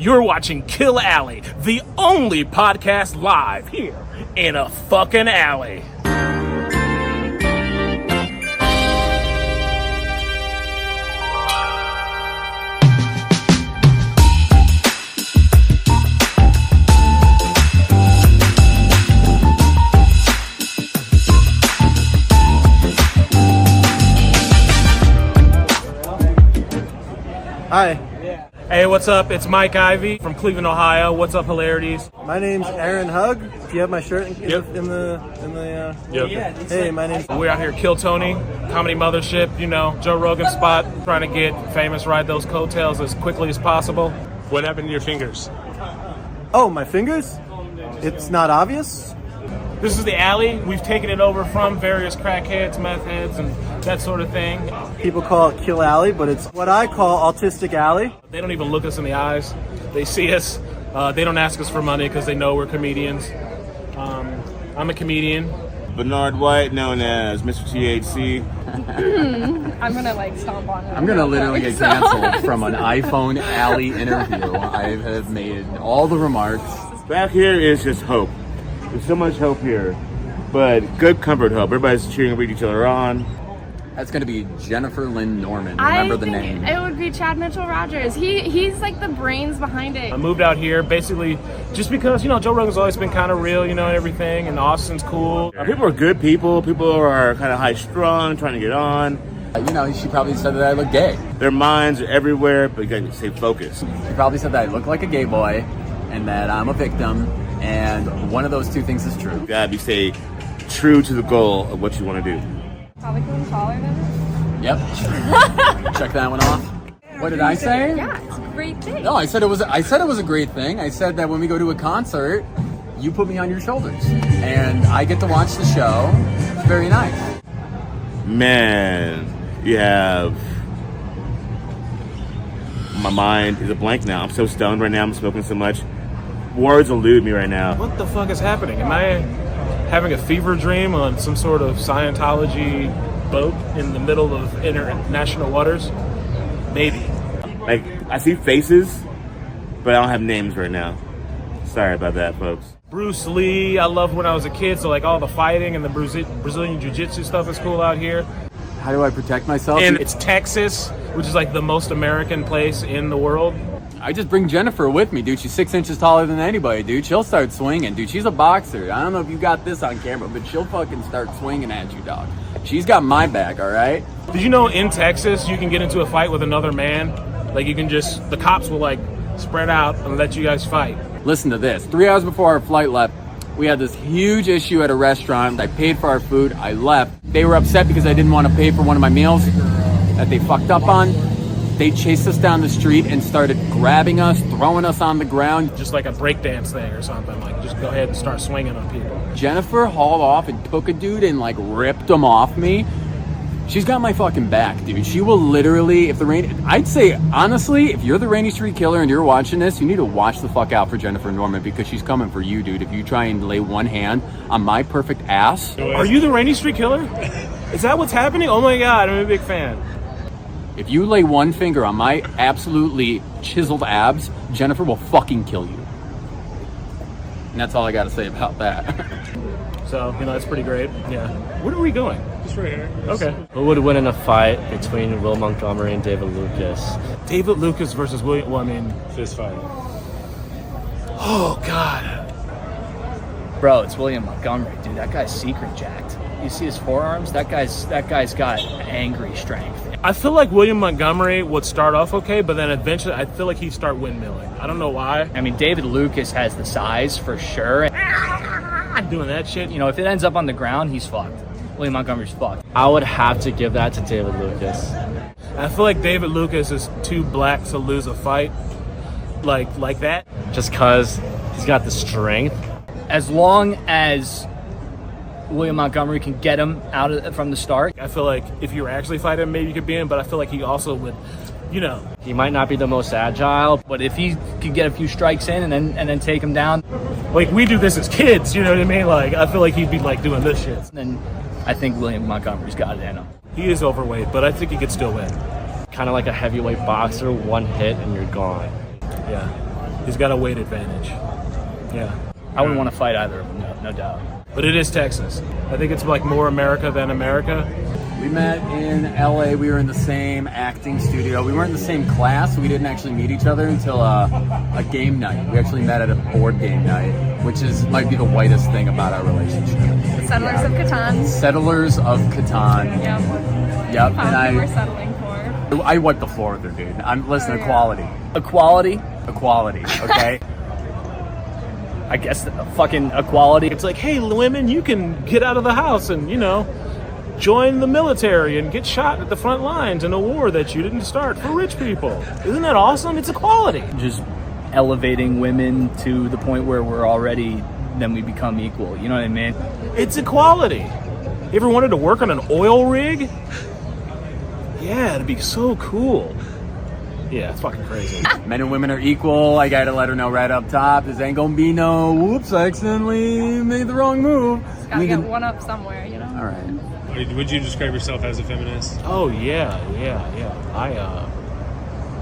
You're watching Kill Alley, the only podcast live here in a fucking alley. Hi. Hey, what's up? It's Mike Ivey from Cleveland, Ohio. What's up, hilarities? My name's Aaron Hug. Do you have my shirt in the Yep. Hey, my name's... We're out here, Kill Tony, Comedy Mothership, you know, Joe Rogan spot, trying to get famous, ride those coattails as quickly as possible. What happened to your fingers? Oh, my fingers? It's not obvious? This is the alley. We've taken it over from various crackheads, meth heads, and that sort of thing. People call it Kill Alley, but it's what I call Autistic Alley. They don't even look us in the eyes. They see us. They don't ask us for money because they know we're comedians. I'm a comedian. Bernard White, known as Mr. THC. I'm gonna stomp on it. I'm gonna literally get canceled from an iPhone Alley interview. I have made all the remarks. Back here is just hope. There's so much hope here, but good comfort hope. Everybody's cheering each other on. That's gonna be Jennifer Lynn Norman. Remember the name. It would be Chad Mitchell Rogers. He's like the brains behind it. I moved out here basically just because, you know, Joe Rogan's always been kind of real, you know, and everything, and Austin's cool. People are good people. People are kind of high-strung, trying to get on. You know, she probably said that I look gay. Their minds are everywhere, but you gotta stay focused. She probably said that I look like a gay boy and that I'm a victim, and one of those two things is true. You gotta stay true to the goal of what you want to do. Probably feeling taller than her. Yep. Check that one off. What did I say? Yeah, it's a great thing. No, I said it was a great thing. I said that when we go to a concert, you put me on your shoulders and I get to watch the show. It's very nice. Man, you have... My mind is a blank now. I'm so stoned right now. I'm smoking so much. Words elude me right now. What the fuck is happening? Am I having a fever dream on some sort of Scientology boat in the middle of international waters? Maybe. Like, I see faces, but I don't have names right now. Sorry about that, folks. Bruce Lee, I loved when I was a kid, so like all the fighting and the Brazilian Jiu-Jitsu stuff is cool out here. How do I protect myself? And it's Texas, which is like the most American place in the world. I just bring Jennifer with me, dude. She's 6 inches taller than anybody, dude. She'll start swinging, dude. She's a boxer. I don't know if you got this on camera, but she'll fucking start swinging at you, dog. She's got my back, all right? Did you know in Texas you can get into a fight with another man? Like you can just, the cops will like spread out and let you guys fight. Listen to this. 3 hours before our flight left, we had this huge issue at a restaurant. I paid for our food. I left. They were upset because I didn't want to pay for one of my meals that they fucked up on. They chased us down the street and started grabbing us, throwing us on the ground. Just like a breakdance thing or something. Like just go ahead and start swinging on people. Jennifer hauled off and took a dude and like ripped him off me. She's got my fucking back, dude. She will literally, I'd say, honestly, if you're the Rainy Street Killer and you're watching this, you need to watch the fuck out for Jennifer Norman because she's coming for you, dude. If you try and lay one hand on my perfect ass. Are you the Rainy Street Killer? Is that what's happening? Oh my God, I'm a big fan. If you lay one finger on my absolutely chiseled abs, Jennifer will fucking kill you. And that's all I got to say about that. So, you know, that's pretty great. Yeah. Where are we going? Just right here. Okay. Who would win in a fight between Will Montgomery and David Lucas? David Lucas versus William, well, I mean... Fist fight. Oh, God. Bro, it's William Montgomery, dude. That guy's secret jacked. You see his forearms? That guy's got angry strength. I feel like William Montgomery would start off okay, but then eventually I feel like he'd start windmilling. I don't know why. I mean, David Lucas has the size for sure. Doing that shit. You know, if it ends up on the ground, he's fucked. William Montgomery's fucked. I would have to give that to David Lucas. I feel like David Lucas is too black to lose a fight like that. Just because he's got the strength. As long as William Montgomery can get him out from the start. I feel like if you were actually fighting him, maybe you could be in, but I feel like he also would, you know. He might not be the most agile, but if he could get a few strikes in and then take him down. Like, we do this as kids, you know what I mean? Like, I feel like he'd be, like, doing this shit. Then I think William Montgomery's got it in him. He is overweight, but I think he could still win. Kind of like a heavyweight boxer, one hit and you're gone. Yeah. He's got a weight advantage. Yeah. I wouldn't want to fight either of them, no doubt. But it is Texas. I think it's like more America than America. We met in LA. We were in the same acting studio. We weren't in the same class. So we didn't actually meet each other until a game night. We actually met at a board game night, which might be the whitest thing about our relationship. Settlers of Catan. Settlers of Catan. Yep. Found we're settling for. I wiped the floor with her, dude. Listen, yeah. equality. Equality, okay? I guess fucking equality. It's like, hey, women, you can get out of the house and, join the military and get shot at the front lines in a war that you didn't start for rich people. Isn't that awesome? It's equality. Just elevating women to the point where then we become equal. You know what I mean? It's equality. You ever wanted to work on an oil rig? Yeah, it'd be so cool. Yeah, it's fucking crazy. Men and women are equal. I gotta let her know right up top. This ain't gonna be no, whoops, I accidentally made the wrong move. Gotta get one up somewhere, All right. Would you describe yourself as a feminist? Oh, yeah.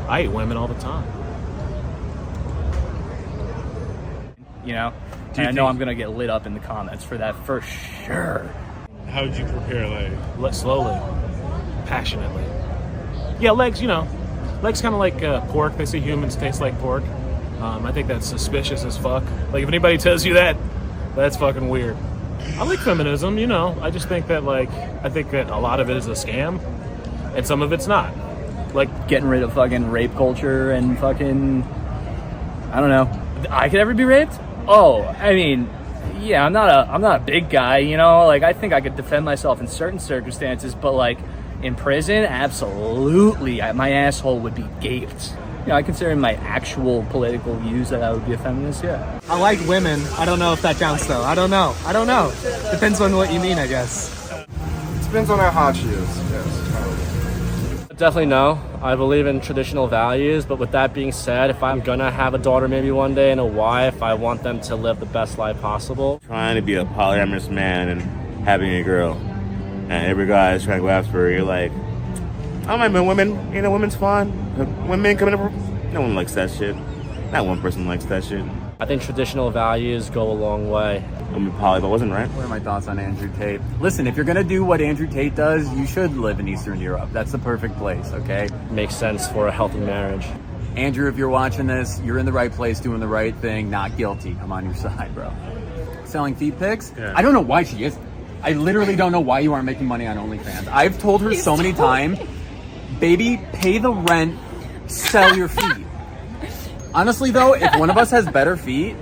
I eat women all the time. And I know I'm gonna get lit up in the comments for that for sure. How would you prepare, Slowly. Passionately. Yeah, legs, legs kind of like pork. They say humans taste like pork. I think that's suspicious as fuck. Like, if anybody tells you that, that's fucking weird. I like feminism, I just think that, I think that a lot of it is a scam, and some of it's not. Like, getting rid of fucking rape culture and fucking, I don't know. I could ever be raped? Oh, I mean, yeah, I'm not a big guy, I think I could defend myself in certain circumstances, but in prison, absolutely, my asshole would be gaped. I consider my actual political views that I would be a feminist, yeah. I like women. I don't know if that counts, though. I don't know. Depends on what you mean, I guess. It depends on how hot she is, yes. Definitely no. I believe in traditional values, but with that being said, if I'm gonna have a daughter maybe one day and a wife, I want them to live the best life possible. Trying to be a polyamorous man and having a girl, and every guy is trying to go after her, you're like, I don't mind women, women's fun. Women coming up, no one likes that shit. Not one person likes that shit. I think traditional values go a long way. I mean, poly, but wasn't right. What are my thoughts on Andrew Tate? Listen, if you're gonna do what Andrew Tate does, you should live in Eastern Europe. That's the perfect place, okay? Makes sense for a healthy marriage. Andrew, if you're watching this, you're in the right place, doing the right thing, not guilty. I'm on your side, bro. Selling feet pics? Yeah. I don't know why she is. I literally don't know why you aren't making money on OnlyFans. I've told her so many times, baby, pay the rent, sell your feet. Honestly, though, if one of us has better feet,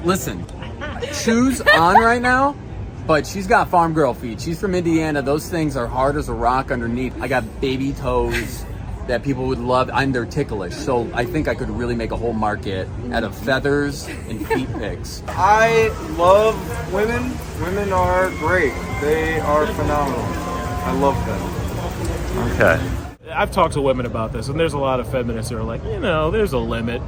listen, shoes on right now, but she's got farm girl feet. She's from Indiana. Those things are hard as a rock underneath. I got baby toes that people would love, and they're ticklish. So I think I could really make a whole market out of feathers and feet pics. I love women. Women are great. They are phenomenal. I love them. Okay. I've talked to women about this, and there's a lot of feminists who are like, there's a limit.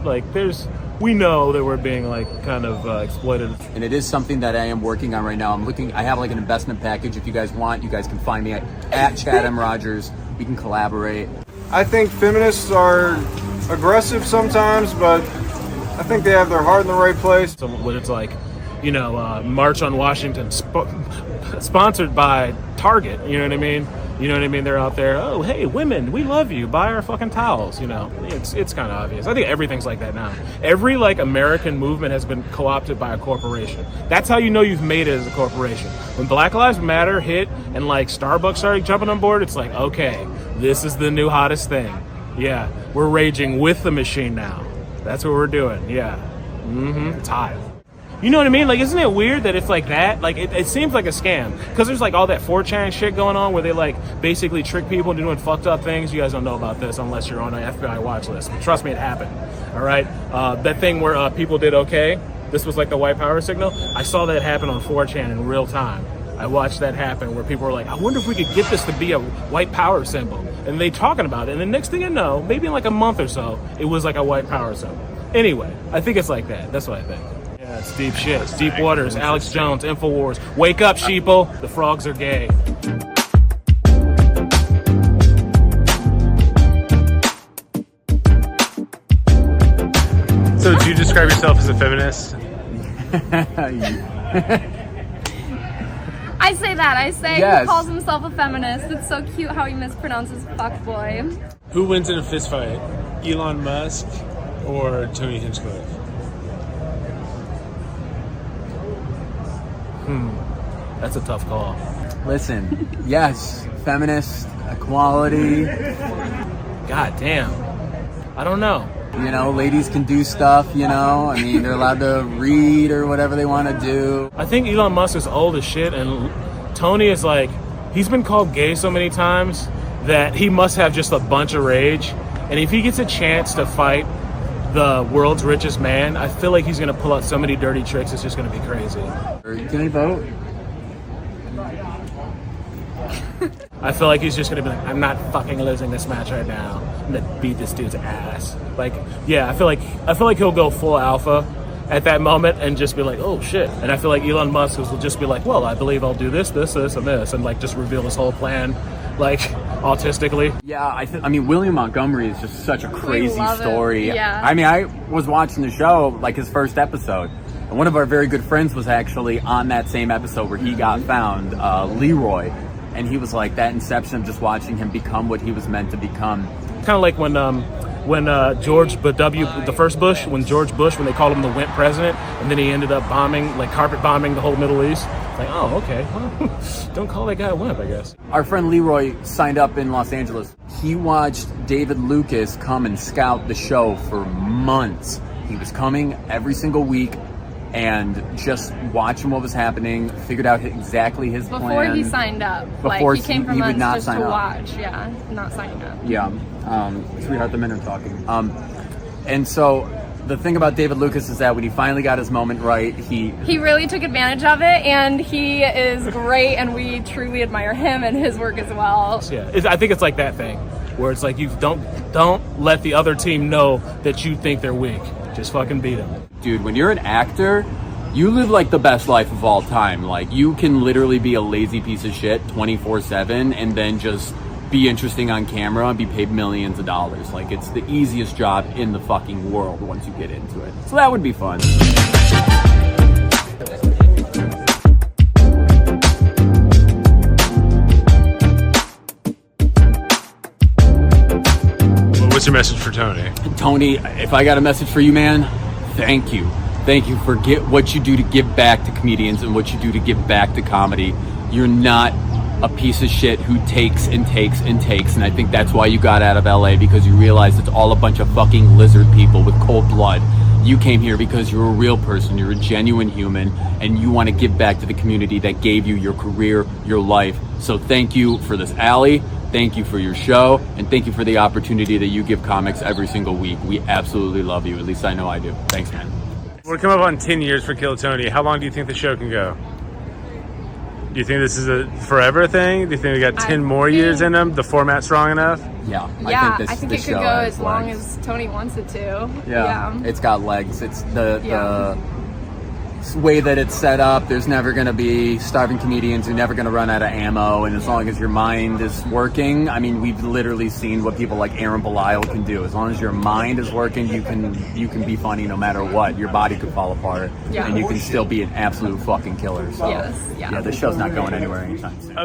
We know that we're being kind of exploited. And it is something that I am working on right now. I have an investment package. If you guys want, you guys can find me at Chad M. Rogers. We can collaborate. I think feminists are aggressive sometimes, but I think they have their heart in the right place. So when it's March on Washington, sponsored by Target, you know what I mean? They're out there, oh, hey, women, we love you. Buy our fucking towels, It's kind of obvious. I think everything's like that now. Every, American movement has been co-opted by a corporation. That's how you know you've made it as a corporation. When Black Lives Matter hit and, Starbucks started jumping on board, it's like, okay, this is the new hottest thing. Yeah, we're raging with the machine now. That's what we're doing, yeah. It's hot. You know what I mean? Isn't it weird that it's like that? It seems like a scam. Because there's all that 4chan shit going on where they basically trick people into doing fucked up things. You guys don't know about this unless you're on an FBI watch list. But trust me, it happened. All right? That thing where people did okay. This was the white power signal. I saw that happen on 4chan in real time. I watched that happen where people were like, I wonder if we could get this to be a white power symbol. And they talking about it. And the next thing you know, maybe in a month or so, it was a white power symbol. Anyway, I think it's like that. That's what I think. Yeah, it's deep shit. It's deep waters. Alex Jones, InfoWars. Wake up, sheeple. The frogs are gay. So would you describe yourself as a feminist? I say that. I say Yes. he calls himself a feminist. It's so cute how he mispronounces fuckboy. Who wins in a fist fight? Elon Musk or Tony Hinchcliffe? That's a tough call. Listen, yes, feminist, equality. God damn. I don't know. You know, ladies can do stuff, you know. I mean, they're allowed to read or whatever they want to do. I think Elon Musk is old as shit, and Tony is like, he's been called gay so many times that he must have just a bunch of rage. And if he gets a chance to fight the world's richest man, I feel like he's going to pull out so many dirty tricks, it's just going to be crazy. Can I vote? I feel like he's just going to be like, I'm not fucking losing this match right now. I'm going to beat this dude's ass. Like, yeah, I feel like he'll go full alpha at that moment and just be like, oh shit. And I feel like Elon Musk will just be like, well, I believe I'll do this, this, this, and this, and like just reveal his whole plan, like autistically. Yeah, I mean, William Montgomery is just such a crazy love it. story. Yeah. I mean, I was watching the show, like his first episode, and one of our very good friends was actually on that same episode where he got found, Leroy. And he was like, that inception of just watching him become what he was meant to become. Kind of like when George W. the first Bush, when George Bush, when they called him the wimp president, and then he ended up bombing, like carpet bombing the whole Middle East. Like, oh, okay, well, don't call that guy a wimp, I guess. Our friend Leroy signed up in Los Angeles. He watched David Lucas come and scout the show for months. He was coming every single week and just watching what was happening, figured out exactly his plan. Before he signed up. Before like, he came from he would us not just sign to up. watch. Yeah, not signing up. Yeah, sweetheart, the men are talking. And so the thing about David Lucas is that when he finally got his moment right, he really took advantage of it, and he is great, and we truly admire him and his work as well. Yeah, I think it's like that thing where it's like you don't let the other team know that you think they're weak. Just fucking beat them. Dude, when you're an actor, you live like the best life of all time. Like, you can literally be a lazy piece of shit 24/7 and then just be interesting on camera and be paid millions of dollars. Like, it's the easiest job in the fucking world once you get into it. So that would be fun. What's your message for Tony? Tony, if I got a message for you, man, thank you. Thank you for what you do to give back to comedians and what you do to give back to comedy. You're not a piece of shit who takes and takes and takes, and I think that's why you got out of LA, because you realized it's all a bunch of fucking lizard people with cold blood. You came here because you're a real person, you're a genuine human, and you want to give back to the community that gave you your career, your life. So thank you for this alley. Thank you for your show, and thank you for the opportunity that you give comics every single week. We absolutely love you. At least I know I do. Thanks, man. We're coming up on 10 years for Kill Tony. How long do you think the show can go? Do you think this is a forever thing? Do you think we got 10 more years in them? The format's strong enough? Yeah, I think it could go as long as Tony wants it to. Yeah, it's got legs. It's the way that it's set up. There's never going to be starving comedians. You're never going to run out of ammo. And as long as your mind is working, I mean, we've literally seen what people like Aaron Belial can do. As long as your mind is working, you can be funny no matter what. Your body could fall apart, and you can still be an absolute fucking killer. So, yeah, this show's not going anywhere anytime soon.